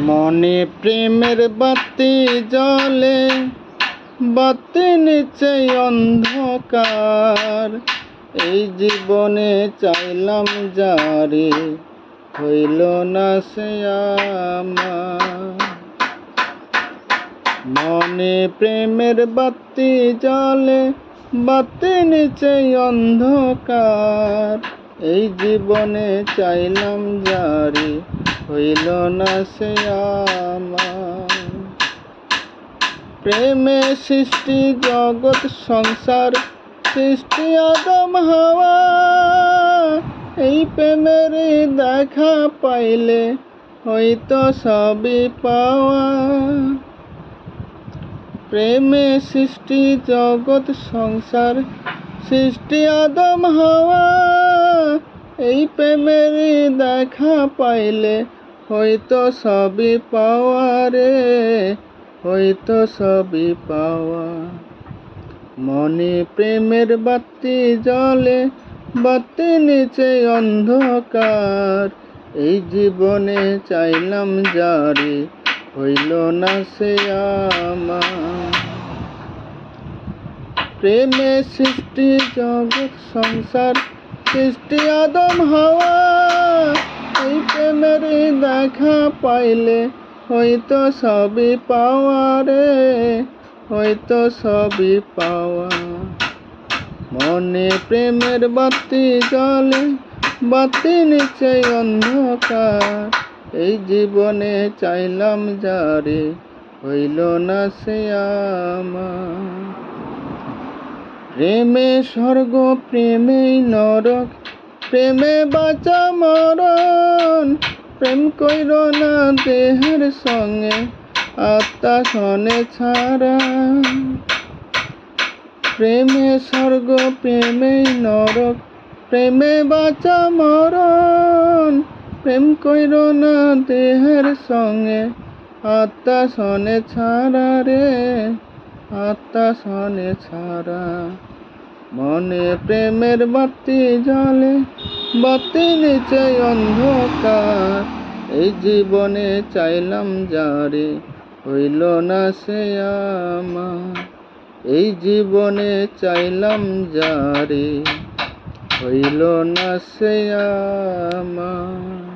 মনে প্রেমের বাতি জ্বলে, বাতি নিচে অন্ধকার। এই জীবনে চাইলাম যারে, হইল না সে আমার। মনে প্রেমের বাতি জ্বলে, বাতি নিচে অন্ধকার। এই জীবনে চাইলাম যারে, হইল না সে আমার। প্রেমে সৃষ্টি জগৎ সংসার, সৃষ্টি আদম হাওয়া। এই প্রেমের দেখা পাইলে হয়তো সবই পাওয়া। প্রেমে সৃষ্টি জগৎ সংসার, সৃষ্টি আদম হাওয়া। এই প্রেমের দেখা পাইলে হয়তো সবই পাওয়া রে, হয়তো সবই পাওয়া। মনে প্রেমের বাতি জ্বলে, বাতি নিচে অন্ধকার। এই জীবনে চাইলাম যারে, হইল না সে আমার। প্রেমে সৃষ্টি জগৎ সংসার, সৃষ্টি আদম হাওয়া। এই প্রেমের দেখা পাইলে হয়তো সবই পাওয়া রে, হয়তো সবই পাওয়া। মনে প্রেমের বাতি জ্বলে, বাতি নিচে অন্ধকার। এই জীবনে চাইলাম যারে, হইল না সে আমার। প্রেমে স্বর্গ, প্রেমে নরক, প্রেমে বাঁচা মরণ। প্রেম কইর না দেহের সঙ্গে, আত্মা সনে ছাড়া। প্রেমে স্বর্গ, প্রেমে নরক, প্রেমে বাঁচা মরণ। প্রেম কইর না দেহের সঙ্গে, আত্মা সনে ছাড়া রে, আত্মা সনে ছাড়া। মনে প্রেমের বাতি জ্বলে, বাতি নিচে অন্ধকার। এই জীবনে চাইলাম যারে, হইল না সে আমার। এই জীবনে চাইলাম যারে, হইল না সে আমার।